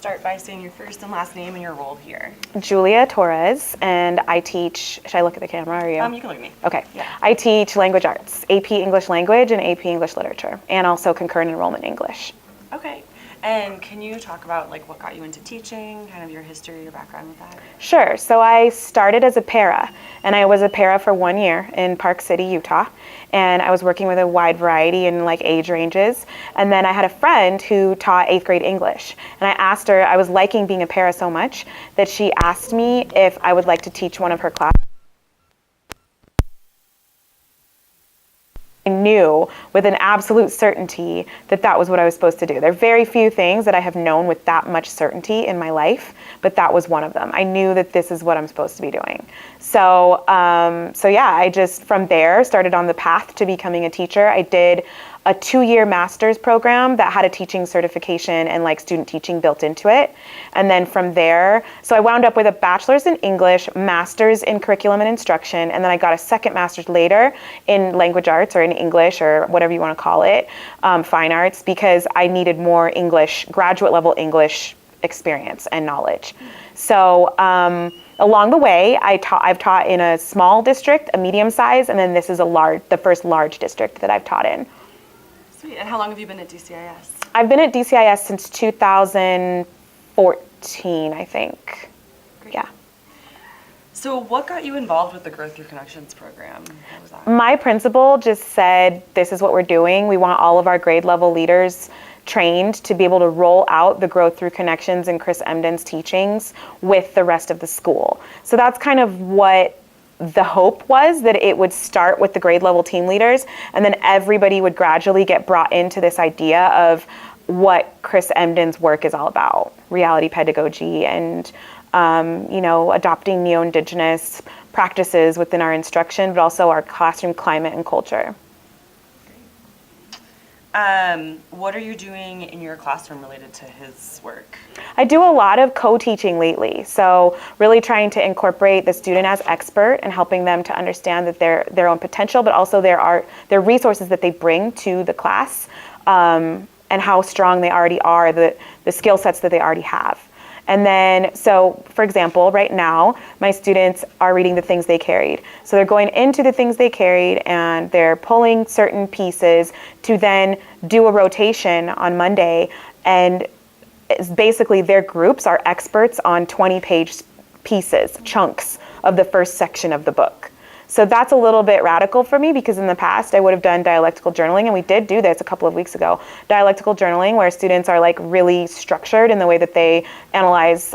start by saying your first and last name and your role here. Julia Torres, and I teach, should I look at the camera or you? You can look at me. Okay. Yeah. I teach language arts, AP English Language and AP English Literature, and also concurrent enrollment English. Okay. And can you talk about like what got you into teaching, kind of your history, your background with that? Sure. So I started as a para, and I was a para for 1 year in Park City, Utah. And I was working with a wide variety in like age ranges. And then I had a friend who taught 8th grade English. And I asked her, I was liking being a para so much that she asked me if I would like to teach one of her classes. I knew with an absolute certainty that that was what I was supposed to do. There are very few things that I have known with that much certainty in my life, but that was one of them. I knew that this is what I'm supposed to be doing. So yeah, I just from there started on the path to becoming a teacher. I did a 2-year master's program that had a teaching certification and like student teaching built into it. And then from there, so I wound up with a bachelor's in English, master's in curriculum and instruction, and then I got a second master's later in language arts or in English or whatever you want to call it, fine arts, because I needed more English, graduate level English experience and knowledge. So along the way, I've taught in a small district, a medium size, and then this is the first large district that I've taught in. Sweet. And how long have you been at DCIS? I've been at DCIS since 2014, I think. Great. Yeah. So what got you involved with the Growth Through Connections program? What was that? My principal just said, this is what we're doing. We want all of our grade level leaders trained to be able to roll out the Growth Through Connections and Chris Emden's teachings with the rest of the school. So that's kind of what the hope was, that it would start with the grade level team leaders, and then everybody would gradually get brought into this idea of what Chris Emden's work is all about, reality pedagogy and adopting neo-Indigenous practices within our instruction, but also our classroom climate and culture. What are you doing in your classroom related to his work? I do a lot of co-teaching lately. So really trying to incorporate the student as expert and helping them to understand that their own potential, but also their resources that they bring to the class, and how strong they already are, the skill sets that they already have. And then, so for example, right now, my students are reading The Things They Carried. So they're going into The Things They Carried and they're pulling certain pieces to then do a rotation on Monday. And it's basically their groups are experts on 20-page pieces, chunks of the first section of the book. So that's a little bit radical for me, because in the past I would have done dialectical journaling, and we did do this a couple of weeks ago. Dialectical journaling, where students are like really structured in the way that they analyze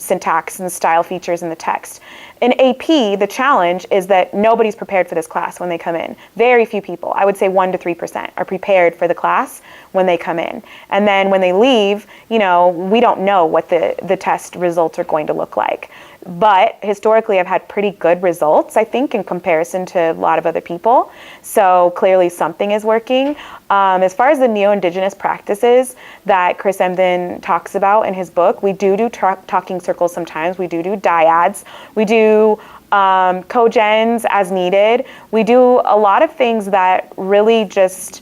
syntax and style features in the text. In AP, the challenge is that nobody's prepared for this class when they come in. Very few people, I would say 1% to 3%, are prepared for the class when they come in. And then when they leave, we don't know what the test results are going to look like. But historically, I've had pretty good results, I think, in comparison to a lot of other people. So clearly something is working. As far as the neo-Indigenous practices that Chris Emden talks about in his book, we do talking circles sometimes. We do dyads. We do co-gens as needed. We do a lot of things that really just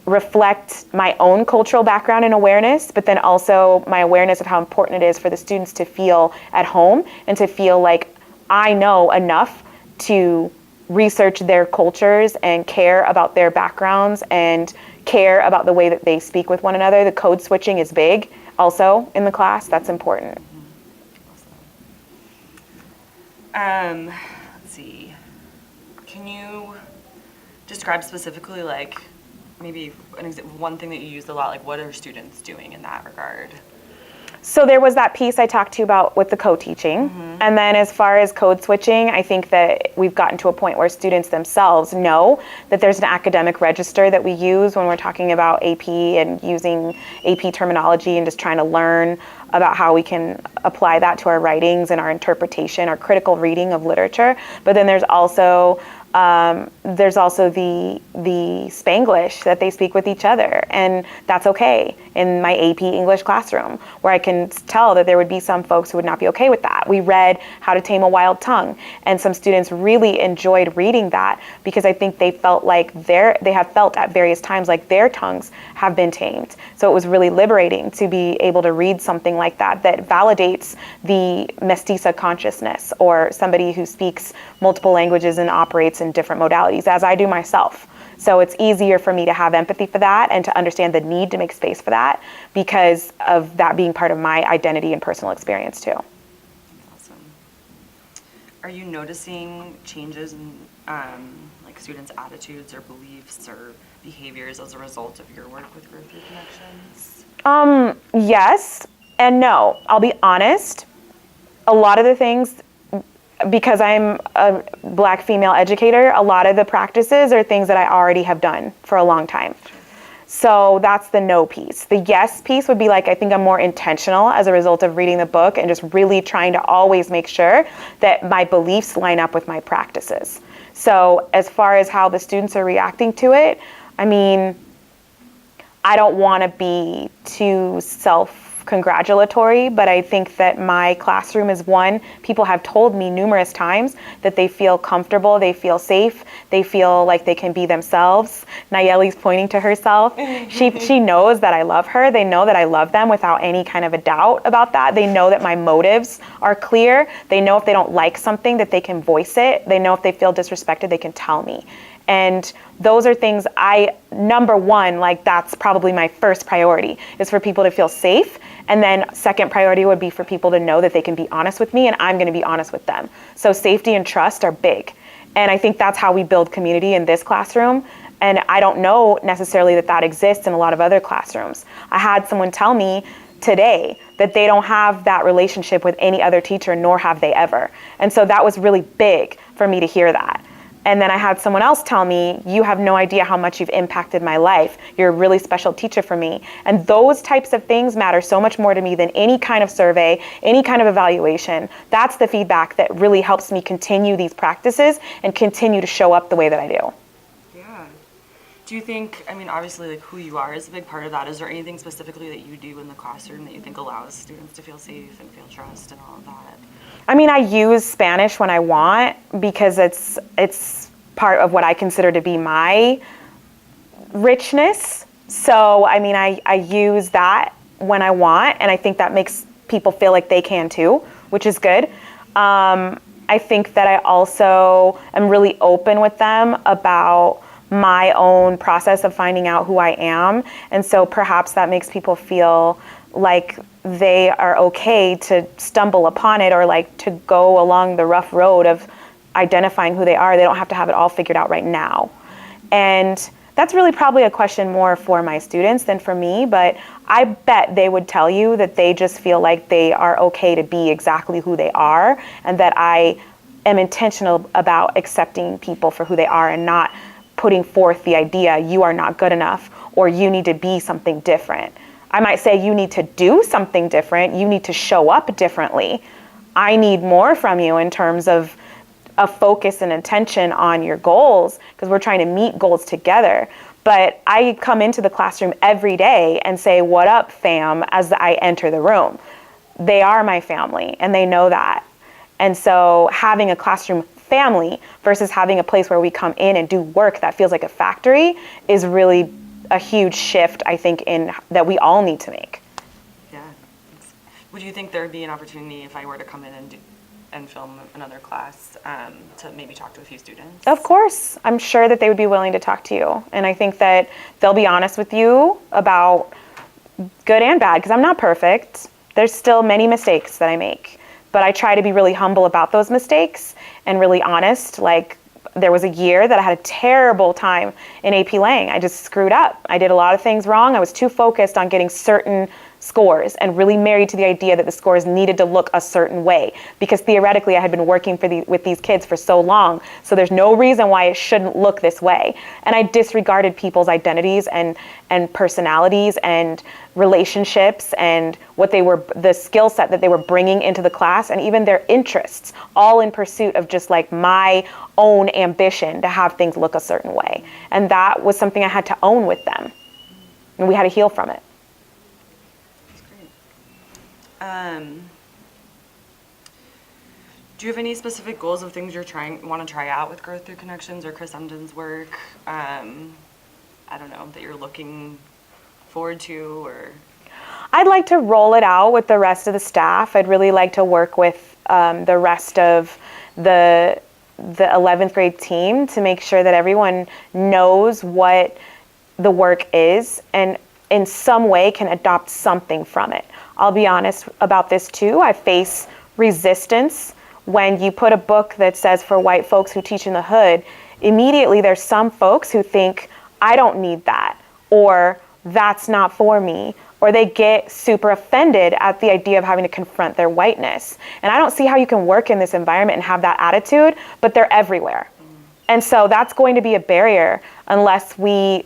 reflect my own cultural background and awareness, but then also my awareness of how important it is for the students to feel at home and to feel like I know enough to research their cultures and care about their backgrounds and care about the way that they speak with one another. The code switching is big also in the class. That's important. Let's see. Can you describe specifically, like, maybe one thing that you used a lot, like what are students doing in that regard? So there was that piece I talked to you about with the co-teaching. Mm-hmm. And then as far as code switching, I think that we've gotten to a point where students themselves know that there's an academic register that we use when we're talking about AP and using AP terminology and just trying to learn about how we can apply that to our writings and our interpretation, our critical reading of literature. But then there's also There's also the Spanglish that they speak with each other, and that's okay in my AP English classroom, where I can tell that there would be some folks who would not be okay with that. We read How to Tame a Wild Tongue, and some students really enjoyed reading that because I think they felt like they have felt at various times like their tongues have been tamed. So it was really liberating to be able to read something like that that validates the mestiza consciousness, or somebody who speaks multiple languages and operates in different modalities, as I do myself. So it's easier for me to have empathy for that and to understand the need to make space for that because of that being part of my identity and personal experience too. Awesome. Are you noticing changes in like students' attitudes or beliefs or behaviors as a result of your work with Growth Through Connections? Yes and no. I'll be honest. A lot of the things, because I'm a Black female educator, a lot of the practices are things that I already have done for a long time. So that's the no piece. The yes piece would be like, I think I'm more intentional as a result of reading the book and just really trying to always make sure that my beliefs line up with my practices. So as far as how the students are reacting to it, I mean, I don't want to be too self-congratulatory, but I think that my classroom is one. People have told me numerous times that they feel comfortable, they feel safe, they feel like they can be themselves. Nayeli's pointing to herself. She knows that I love her. They know that I love them without any kind of a doubt about that. They know that my motives are clear. They know if they don't like something that they can voice it. They know if they feel disrespected, they can tell me. And those are things number one, like that's probably my first priority, is for people to feel safe. And then second priority would be for people to know that they can be honest with me and I'm going to be honest with them. So safety and trust are big. And I think that's how we build community in this classroom. And I don't know necessarily that that exists in a lot of other classrooms. I had someone tell me today that they don't have that relationship with any other teacher, nor have they ever. And so that was really big for me to hear that. And then I had someone else tell me, you have no idea how much you've impacted my life. You're a really special teacher for me. And those types of things matter so much more to me than any kind of survey, any kind of evaluation. That's the feedback that really helps me continue these practices and continue to show up the way that I do. Yeah. Do you think, I mean, obviously like who you are is a big part of that. Is there anything specifically that you do in the classroom that you think allows students to feel safe and feel trust and all of that? I mean, I use Spanish when I want because it's part of what I consider to be my richness. So, I mean, I use that when I want, and I think that makes people feel like they can too, which is good. I think that I also am really open with them about my own process of finding out who I am. And so perhaps that makes people feel like they are okay to stumble upon it, or like to go along the rough road of identifying who they are. They don't have to have it all figured out right now. And that's really probably a question more for my students than for me, but I bet they would tell you that they just feel like they are okay to be exactly who they are, and that I am intentional about accepting people for who they are and not putting forth the idea you are not good enough or you need to be something different. I might say you need to do something different, you need to show up differently. I need more from you in terms of a focus and attention on your goals, because we're trying to meet goals together. But I come into the classroom every day and say, "What up, fam?" as I enter the room. They are my family and they know that. And so having a classroom family versus having a place where we come in and do work that feels like a factory is really a huge shift, I think, in that we all need to make. Yeah. Would you think there would be an opportunity if I were to come in and film another class to maybe talk to a few students? Of course. I'm sure that they would be willing to talk to you. And I think that they'll be honest with you about good and bad, because I'm not perfect. There's still many mistakes that I make. But I try to be really humble about those mistakes and really honest. Like, there was a year that I had a terrible time in AP Lang. I just screwed up. I did a lot of things wrong. I was too focused on getting certain scores and really married to the idea that the scores needed to look a certain way, because theoretically I had been working with these kids for so long, so there's no reason why it shouldn't look this way. And I disregarded people's identities and personalities and relationships and what they were, the skill set that they were bringing into the class, and even their interests, all in pursuit of just like my own ambition to have things look a certain way. And that was something I had to own with them, and we had to heal from it. That's great. Do you have any specific goals of things you're want to try out with Growth Through Connections or Chris Emden's work? I don't know, that you're looking forward to, or? I'd like to roll it out with the rest of the staff. I'd really like to work with the rest of the 11th grade team to make sure that everyone knows what the work is and in some way can adopt something from it. I'll be honest about this too. I face resistance when you put a book that says for white folks who teach in the hood. Immediately there's some folks who think, I don't need that, or that's not for me, or they get super offended at the idea of having to confront their whiteness. And I don't see how you can work in this environment and have that attitude, but they're everywhere. And so that's going to be a barrier unless we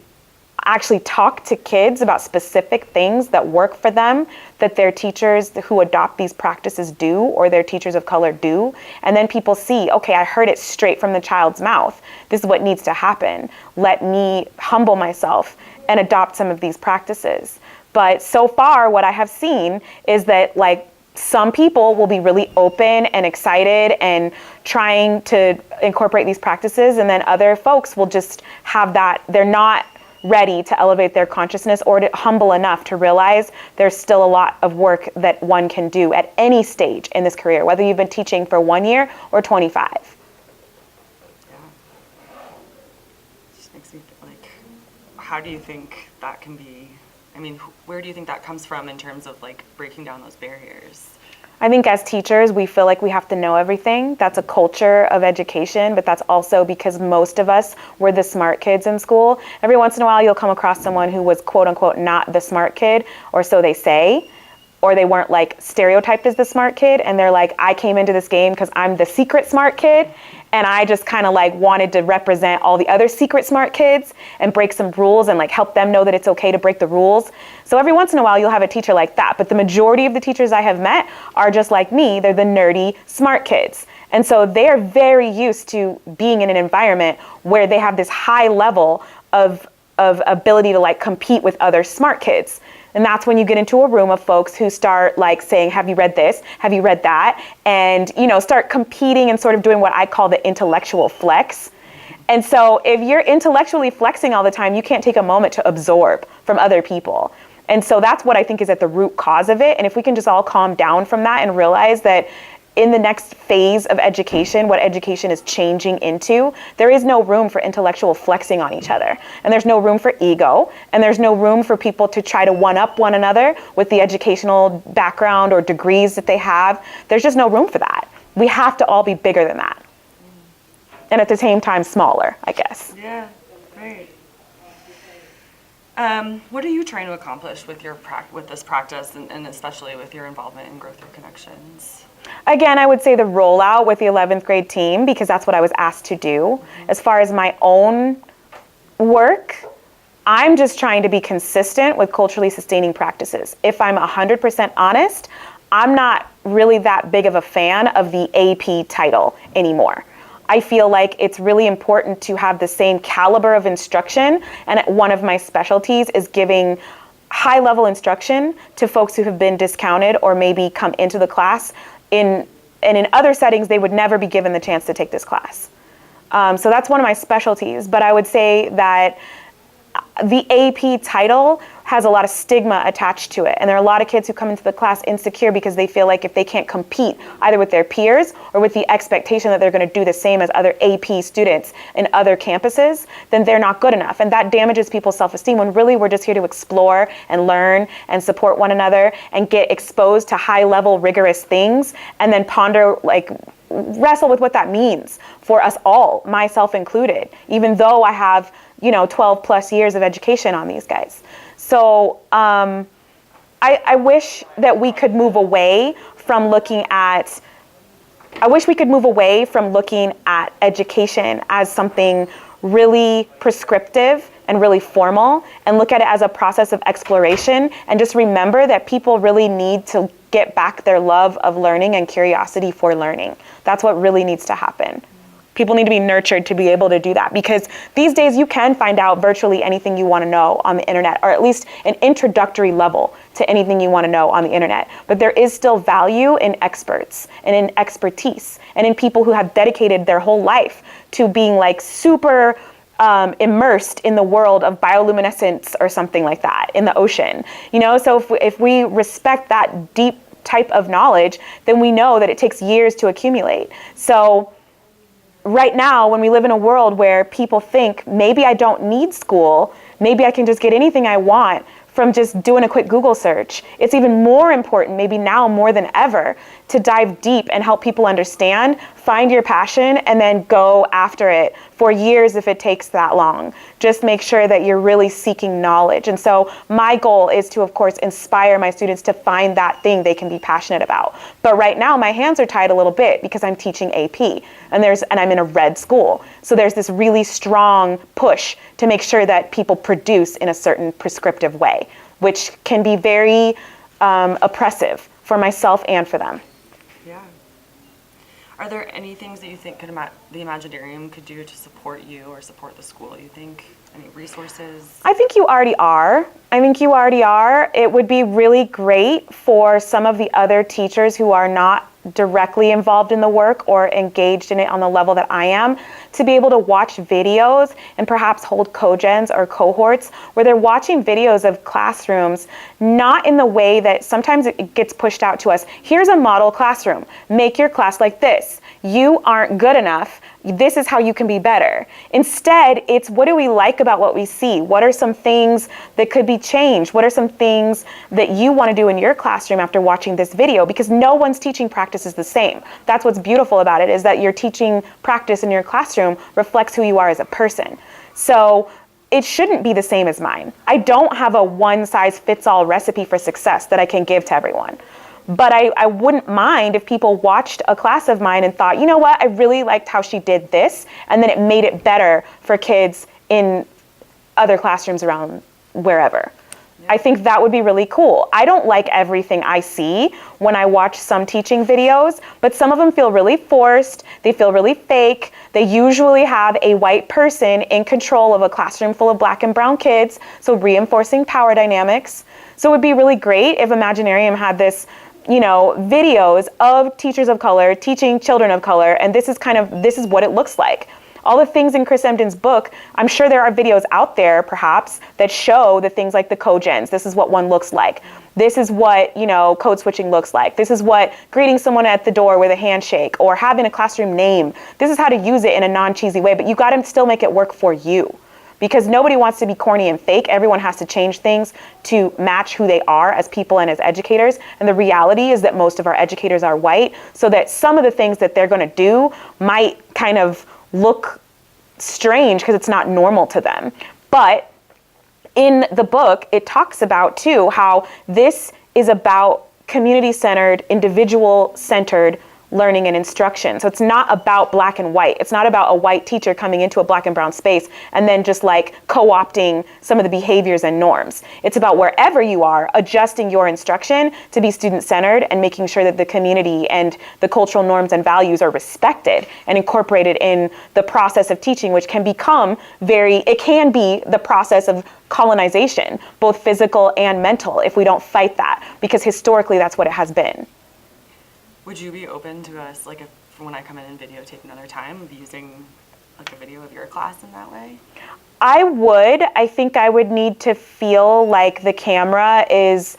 actually talk to kids about specific things that work for them, that their teachers who adopt these practices do, or their teachers of color do. And then people see, okay, I heard it straight from the child's mouth. This is what needs to happen. Let me humble myself and adopt some of these practices. But so far, what I have seen is that like some people will be really open and excited and trying to incorporate these practices, and then other folks will just have that, they're not ready to elevate their consciousness or to humble enough to realize there's still a lot of work that one can do at any stage in this career, whether you've been teaching for 1 year or 25. Yeah. It just makes me like, how do you think that can be, I mean, where do you think that comes from in terms of like breaking down those barriers? I think as teachers, we feel like we have to know everything. That's a culture of education, but that's also because most of us were the smart kids in school. Every once in a while, you'll come across someone who was quote unquote not the smart kid, or so they say, or they weren't like stereotyped as the smart kid. And they're like, I came into this game because I'm the secret smart kid. And I just kind of like wanted to represent all the other secret smart kids and break some rules and like help them know that it's okay to break the rules. So every once in a while you'll have a teacher like that. But the majority of the teachers I have met are just like me. They're the nerdy smart kids. And so they are very used to being in an environment where they have this high level of ability to like compete with other smart kids. And that's when you get into a room of folks who start like saying, have you read this? Have you read that? And, you know, start competing and sort of doing what I call the intellectual flex. And so if you're intellectually flexing all the time, you can't take a moment to absorb from other people. And so that's what I think is at the root cause of it. And if we can just all calm down from that and realize that in the next phase of education, what education is changing into, there is no room for intellectual flexing on each other. And there's no room for ego. And there's no room for people to try to one-up one another with the educational background or degrees that they have. There's just no room for that. We have to all be bigger than that. And at the same time, smaller, I guess. Yeah, great. What are you trying to accomplish with your with this practice, and especially with your involvement in Growth Through Connections? Again, I would say the rollout with the 11th grade team, because that's what I was asked to do. As far as my own work, I'm just trying to be consistent with culturally sustaining practices. If I'm 100% honest, I'm not really that big of a fan of the AP title anymore. I feel like it's really important to have the same caliber of instruction, and one of my specialties is giving high-level instruction to folks who have been discounted or maybe come into the class and in other settings they would never be given the chance to take this class. So that's one of my specialties, but I would say that the AP title has a lot of stigma attached to it. And there are a lot of kids who come into the class insecure because they feel like if they can't compete either with their peers or with the expectation that they're going to do the same as other AP students in other campuses, then they're not good enough. And that damages people's self-esteem when really we're just here to explore and learn and support one another and get exposed to high-level rigorous things and then ponder, like, wrestle with what that means for us all, myself included, even though I have 12 plus years of education on these guys. So I wish that we could move away from looking at education as something really prescriptive and really formal, and look at it as a process of exploration, and just remember that people really need to get back their love of learning and curiosity for learning. That's what really needs to happen. People need to be nurtured to be able to do that, because these days you can find out virtually anything you want to know on the internet, or at least an introductory level to anything you want to know on the internet. But there is still value in experts and in expertise and in people who have dedicated their whole life to being like super immersed in the world of bioluminescence or something like that in the ocean. You know, so if we respect that deep type of knowledge, then we know that it takes years to accumulate. So right now, when we live in a world where people think, maybe I don't need school, maybe I can just get anything I want from just doing a quick Google search, it's even more important, maybe now more than ever, to dive deep and help people understand, find your passion, and then go after it for years if it takes that long. Just make sure that you're really seeking knowledge. And so my goal is to, of course, inspire my students to find that thing they can be passionate about. But right now, my hands are tied a little bit because I'm teaching AP, and I'm in a red school. So there's this really strong push to make sure that people produce in a certain prescriptive way, which can be very oppressive for myself and for them. Yeah. Are there any things that you think the Imaginarium could do to support you or support the school, you think? Any resources? I think you already are. It would be really great for some of the other teachers who are not directly involved in the work or engaged in it on the level that I am, to be able to watch videos and perhaps hold co-gens or cohorts where they're watching videos of classrooms, not in the way that sometimes it gets pushed out to us. Here's a model classroom. Make your class like this. You aren't good enough. This is how you can be better. Instead, it's what do we like about what we see? What are some things that could be changed? What are some things that you want to do in your classroom after watching this video? Because no one's teaching practice is the same. That's what's beautiful about it, is that your teaching practice in your classroom reflects who you are as a person. So it shouldn't be the same as mine. I don't have a one-size-fits-all recipe for success that I can give to everyone. But I wouldn't mind if people watched a class of mine and thought, you know what, I really liked how she did this, and then it made it better for kids in other classrooms around wherever. Yeah. I think that would be really cool. I don't like everything I see when I watch some teaching videos, but some of them feel really forced, they feel really fake. They usually have a white person in control of a classroom full of black and brown kids, so reinforcing power dynamics. So it would be really great if Imaginarium had this, videos of teachers of color teaching children of color, and this is what it looks like. All the things in Chris Emden's book, I'm sure there are videos out there perhaps that show the things like the cogens. This is what one looks like. This is what, code switching looks like. This is what greeting someone at the door with a handshake or having a classroom name. This is how to use it in a non-cheesy way, but you got to still make it work for you. Because nobody wants to be corny and fake. Everyone has to change things to match who they are as people and as educators. And the reality is that most of our educators are white, so that some of the things that they're going to do might kind of look strange because it's not normal to them. But in the book, it talks about, too, how this is about community-centered, individual-centered learning and instruction. So it's not about black and white. It's not about a white teacher coming into a black and brown space and then just like co-opting some of the behaviors and norms. It's about wherever you are, adjusting your instruction to be student-centered and making sure that the community and the cultural norms and values are respected and incorporated in the process of teaching, which can become it can be the process of colonization, both physical and mental, if we don't fight that, because historically that's what it has been. Would you be open to us, like, if when I come in and videotape another time, of using like a video of your class in that way? I would. I think I would need to feel like the camera is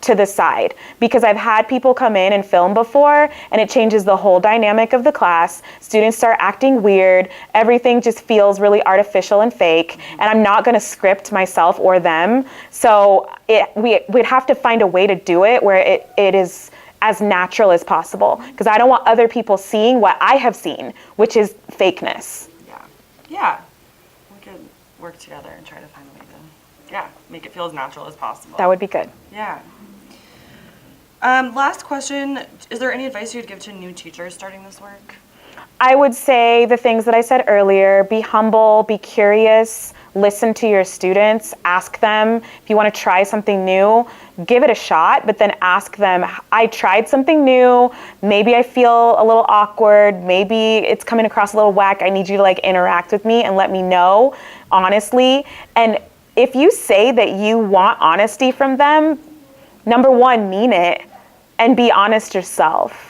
to the side, because I've had people come in and film before and it changes the whole dynamic of the class. Students start acting weird. Everything just feels really artificial and fake. And I'm not going to script myself or them. So we'd have to find a way to do it where it is as natural as possible, because I don't want other people seeing what I have seen, which is fakeness. Yeah. We could work together and try to find a way Yeah, make it feel as natural as possible. That would be good. Yeah. Last question, is there any advice you'd give to new teachers starting this work? I would say the things that I said earlier: be humble, be curious, listen to your students, ask them if you want to try something new, give it a shot, but then ask them, I tried something new, maybe I feel a little awkward, maybe it's coming across a little whack, I need you to like interact with me and let me know honestly. And if you say that you want honesty from them, number one, mean it and be honest yourself.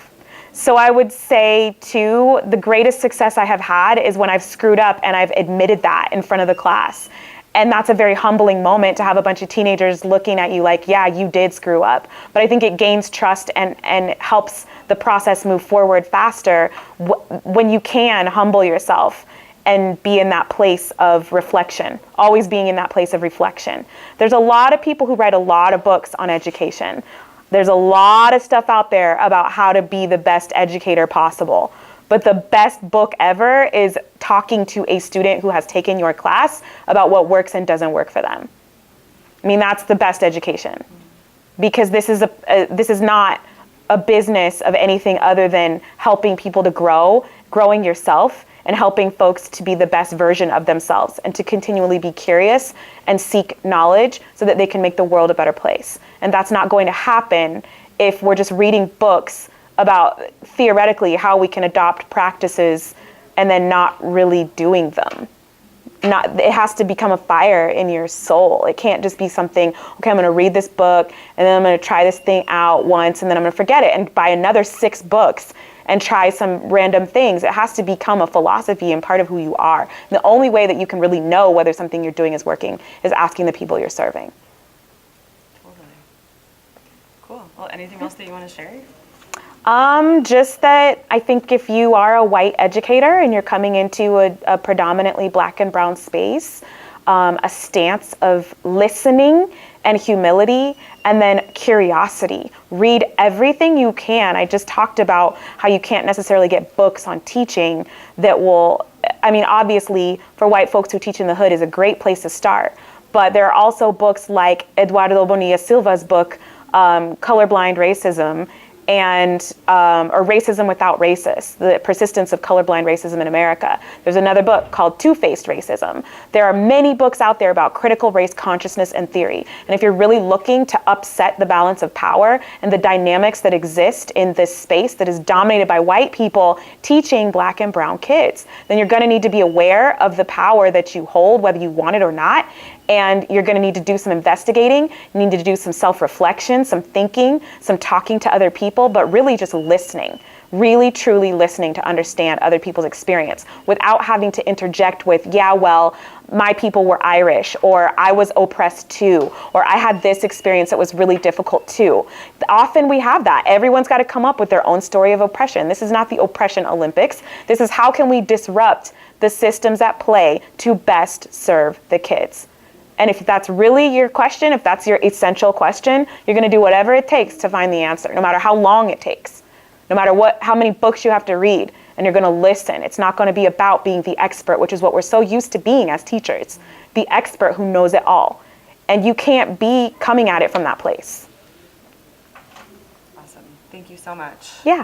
So I would say too, the greatest success I have had is when I've screwed up and I've admitted that in front of the class. And that's a very humbling moment to have a bunch of teenagers looking at you like, yeah, you did screw up. But I think it gains trust and helps the process move forward faster when you can humble yourself and be in that place of reflection, always being in that place of reflection. There's a lot of people who write a lot of books on education. There's a lot of stuff out there about how to be the best educator possible. But the best book ever is talking to a student who has taken your class about what works and doesn't work for them. I mean, that's the best education. Because this is not a business of anything other than helping people to grow, growing yourself, and helping folks to be the best version of themselves and to continually be curious and seek knowledge so that they can make the world a better place. And that's not going to happen if we're just reading books about theoretically how we can adopt practices and then not really doing them. It has to become a fire in your soul. It can't just be something, okay, I'm going to read this book and then I'm going to try this thing out once and then I'm going to forget it and buy another 6 books and try some random things. It has to become a philosophy and part of who you are. And the only way that you can really know whether something you're doing is working is asking the people you're serving. Totally. Cool. Well, anything else that you want to share? Just that I think if you are a white educator and you're coming into a predominantly Black and brown space, a stance of listening and humility, and then curiosity. Read everything you can. I just talked about how you can't necessarily get books on teaching that will, I mean, obviously for white folks who teach in the hood is a great place to start. But there are also books like Eduardo Bonilla Silva's book, Colorblind Racism, and or Racism Without Racists, the persistence of colorblind racism in America. There's another book called Two-Faced Racism. There are many books out there about critical race consciousness and theory. And if you're really looking to upset the balance of power and the dynamics that exist in this space that is dominated by white people teaching Black and brown kids, then you're gonna need to be aware of the power that you hold, whether you want it or not. And you're going to need to do some investigating, you need to do some self-reflection, some thinking, some talking to other people, but really just listening, really truly listening to understand other people's experience without having to interject with, yeah, well, my people were Irish, or I was oppressed too, or I had this experience that was really difficult too. Often we have that. Everyone's got to come up with their own story of oppression. This is not the oppression Olympics. This is how can we disrupt the systems at play to best serve the kids. And if that's really your question, if that's your essential question, you're going to do whatever it takes to find the answer, no matter how long it takes, no matter how many books you have to read, and you're going to listen. It's not going to be about being the expert, which is what we're so used to being as teachers, the expert who knows it all. And you can't be coming at it from that place. Awesome. Thank you so much. Yeah.